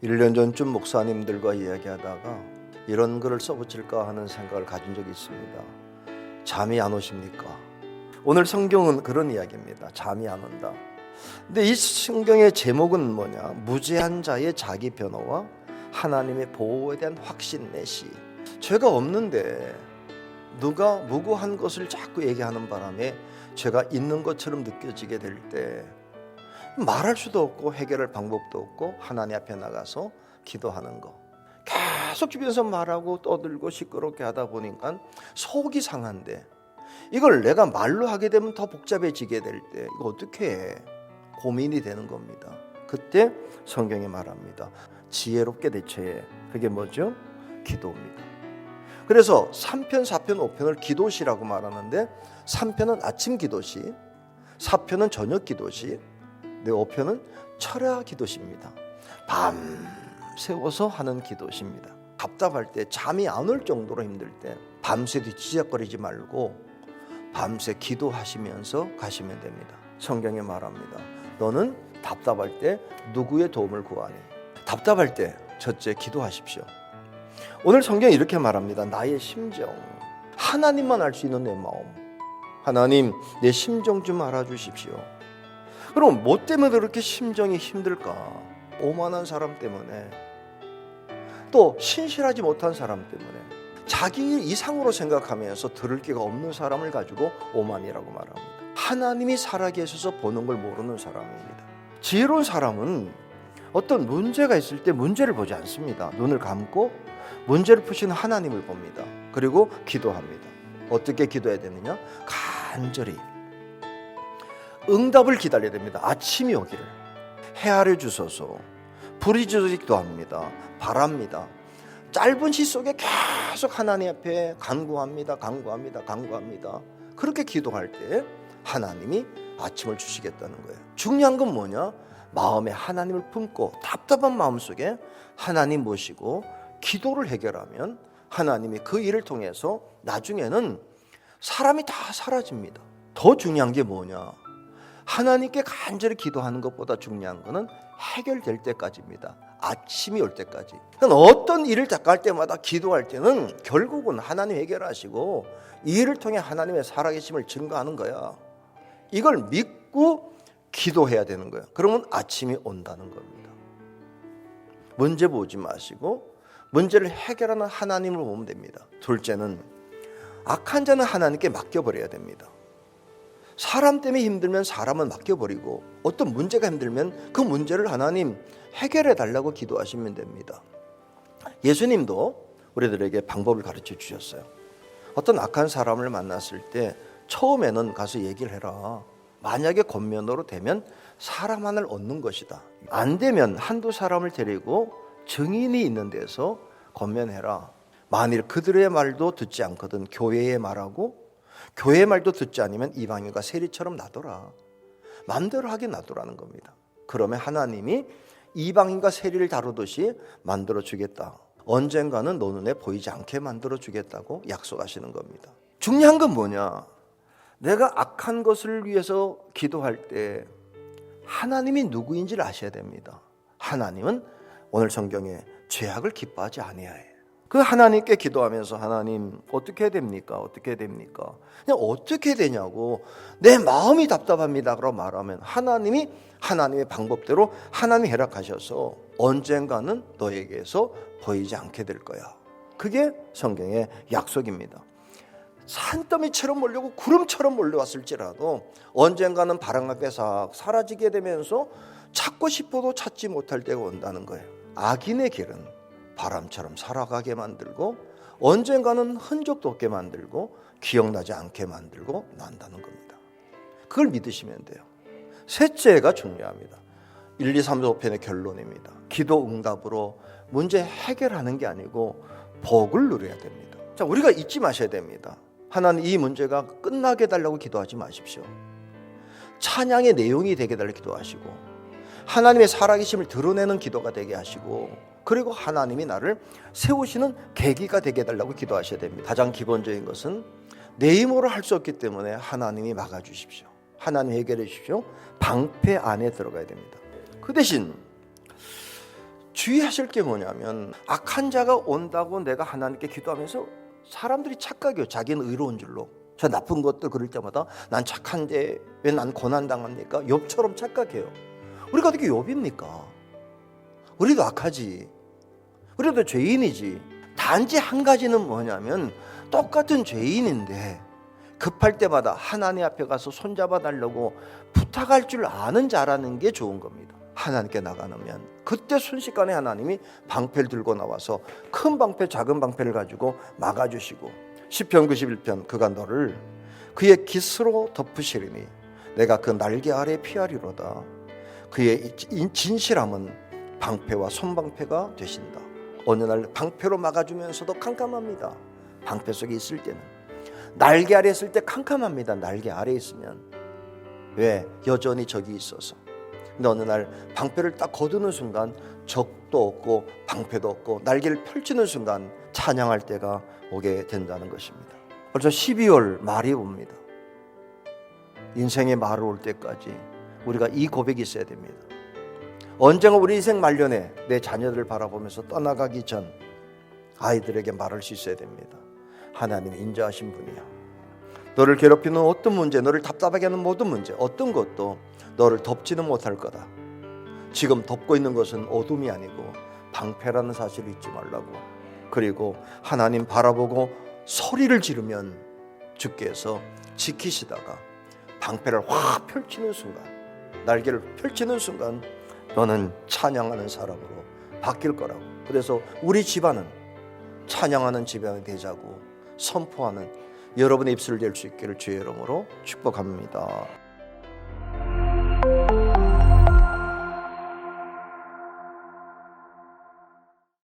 1년 전쯤 목사님들과 이야기하다가 이런 글을 써붙일까 하는 생각을 가진 적이 있습니다. 잠이 안 오십니까? 오늘 성경은 그런 이야기입니다. 잠이 안 온다. 근데 이 성경의 제목은 뭐냐? 무죄한 자의 자기 변호와 하나님의 보호에 대한 확신 내시. 죄가 없는데 누가 무고한 것을 자꾸 얘기하는 바람에 죄가 있는 것처럼 느껴지게 될 때 말할 수도 없고 해결할 방법도 없고 하나님 앞에 나가서 기도하는 거. 계속 주변에서 말하고 떠들고 시끄럽게 하다 보니까 속이 상한데 이걸 내가 말로 하게 되면 더 복잡해지게 될 때 이거 어떻게 해? 고민이 되는 겁니다. 그때 성경이 말합니다. 지혜롭게 대처해. 그게 뭐죠? 기도입니다. 그래서 3편, 4편, 5편을 기도시라고 말하는데 3편은 아침 기도시, 4편은 저녁 기도시, 5편은 철야 기도시입니다. 밤새워서 하는 기도시입니다. 답답할 때 잠이 안 올 정도로 힘들 때 밤새 뒤치작거리지 말고 밤새 기도하시면서 가시면 됩니다. 성경에 말합니다. 너는 답답할 때 누구의 도움을 구하니? 답답할 때 첫째 기도하십시오. 오늘 성경이 이렇게 말합니다. 나의 심정, 하나님만 알 수 있는 내 마음, 하나님 내 심정 좀 알아주십시오. 그럼 뭐 때문에 그렇게 심정이 힘들까? 오만한 사람 때문에, 또 신실하지 못한 사람 때문에, 자기 이상으로 생각하면서 들을 기가 없는 사람을 가지고 오만이라고 말합니다. 하나님이 살아계셔서 보는 걸 모르는 사람입니다. 지혜로운 사람은 어떤 문제가 있을 때 문제를 보지 않습니다. 눈을 감고 문제를 푸시는 하나님을 봅니다. 그리고 기도합니다. 어떻게 기도해야 되느냐? 간절히 응답을 기다려야 됩니다. 아침이 오기를 헤아려 주소서. 부르짖어 기도합니다. 바랍니다. 짧은 시 속에 계속 하나님 앞에 간구합니다. 그렇게 기도할 때 하나님이 아침을 주시겠다는 거예요. 중요한 건 뭐냐? 마음에 하나님을 품고 답답한 마음속에 하나님 모시고 기도를 해결하면 하나님이 그 일을 통해서 나중에는 사람이 다 사라집니다. 더 중요한 게 뭐냐? 하나님께 간절히 기도하는 것보다 중요한 거는 해결될 때까지입니다. 아침이 올 때까지. 그러니까 어떤 일을 할 때마다 기도할 때는 결국은 하나님 해결하시고 이 일을 통해 하나님의 살아계심을 증거하는 거야. 이걸 믿고 기도해야 되는 거예요. 그러면 아침이 온다는 겁니다. 문제 보지 마시고 문제를 해결하는 하나님을 보면 됩니다. 둘째는 악한 자는 하나님께 맡겨버려야 됩니다. 사람 때문에 힘들면 사람은 맡겨버리고 어떤 문제가 힘들면 그 문제를 하나님 해결해 달라고 기도하시면 됩니다. 예수님도 우리들에게 방법을 가르쳐 주셨어요. 어떤 악한 사람을 만났을 때 처음에는 가서 얘기를 해라. 만약에 권면으로 되면 사람 하나를 얻는 것이다. 안 되면 한두 사람을 데리고 증인이 있는 데서 권면해라. 만일 그들의 말도 듣지 않거든 교회의 말하고 교회의 말도 듣지 않으면 이방인과 세리처럼 나더라. 마음대로 하게 놔두라는 겁니다. 그러면 하나님이 이방인과 세리를 다루듯이 만들어 주겠다. 언젠가는 너 눈에 보이지 않게 만들어 주겠다고 약속하시는 겁니다. 중요한 건 뭐냐? 내가 악한 것을 위해서 기도할 때 하나님이 누구인지를 아셔야 됩니다. 하나님은 오늘 성경에 죄악을 기뻐하지 아니하여. 그 하나님께 기도하면서 하나님 어떻게 됩니까? 어떻게 됩니까? 그냥 어떻게 되냐고 내 마음이 답답합니다. 그러고 말하면 하나님이 하나님의 방법대로 하나님이 허락하셔서 언젠가는 너에게서 보이지 않게 될 거야. 그게 성경의 약속입니다. 산더미처럼 몰려고 구름처럼 몰려왔을지라도 언젠가는 바람 앞에 싹 사라지게 되면서 찾고 싶어도 찾지 못할 때가 온다는 거예요. 악인의 길은 바람처럼 살아가게 만들고 언젠가는 흔적도 없게 만들고 기억나지 않게 만들고 난다는 겁니다. 그걸 믿으시면 돼요. 셋째가 중요합니다. 1, 2, 3, 4, 5편의 결론입니다. 기도 응답으로 문제 해결하는 게 아니고 복을 누려야 됩니다. 자, 우리가 잊지 마셔야 됩니다. 하나님 이 문제가 끝나게 해달라고 기도하지 마십시오. 찬양의 내용이 되게 해달라고 기도하시고 하나님의 살아계심을 드러내는 기도가 되게 하시고 그리고 하나님이 나를 세우시는 계기가 되게 해달라고 기도하셔야 됩니다. 가장 기본적인 것은 내 힘으로 할 수 없기 때문에 하나님이 막아주십시오. 하나님 해결해 주십시오. 방패 안에 들어가야 됩니다. 그 대신 주의하실 게 뭐냐면 악한 자가 온다고 내가 하나님께 기도하면서 사람들이 착각해요. 자기는 의로운 줄로. 저 나쁜 것들 그럴 때마다 난 착한데 왜 난 고난당합니까? 욥처럼 착각해요. 우리가 어떻게 욥입니까? 우리도 악하지. 우리도 죄인이지. 단지 한 가지는 뭐냐면 똑같은 죄인인데 급할 때마다 하나님 앞에 가서 손잡아 달라고 부탁할 줄 아는 자라는 게 좋은 겁니다. 하나님께 나가면 그때 순식간에 하나님이 방패를 들고 나와서 큰 방패 작은 방패를 가지고 막아주시고 시편 91편 그가 너를 그의 깃으로 덮으시리니 내가 그 날개 아래 피하리로다. 그의 진실함은 방패와 손방패가 되신다. 어느 날 방패로 막아주면서도 캄캄합니다. 방패 속에 있을 때는 날개 아래 있을 때 캄캄합니다. 날개 아래 있으면 왜? 여전히 적이 있어서. 근데 어느 날 방패를 딱 거두는 순간 적도 없고 방패도 없고 날개를 펼치는 순간 찬양할 때가 오게 된다는 것입니다. 벌써 12월 말이 옵니다. 인생의 말이 올 때까지 우리가 이 고백이 있어야 됩니다. 언젠가 우리 인생 말년에 내 자녀들을 바라보면서 떠나가기 전 아이들에게 말할 수 있어야 됩니다. 하나님이 인자하신 분이야. 너를 괴롭히는 어떤 문제, 너를 답답하게 하는 모든 문제, 어떤 것도 너를 덮지는 못할 거다. 지금 덮고 있는 것은 어둠이 아니고 방패라는 사실을 잊지 말라고. 그리고 하나님 바라보고 소리를 지르면 주께서 지키시다가 방패를 확 펼치는 순간, 날개를 펼치는 순간 너는 찬양하는 사람으로 바뀔 거라고. 그래서 우리 집안은 찬양하는 집안이 되자고 선포하는 여러분의 입술을 열 수 있기를 주의 이름으로 축복합니다.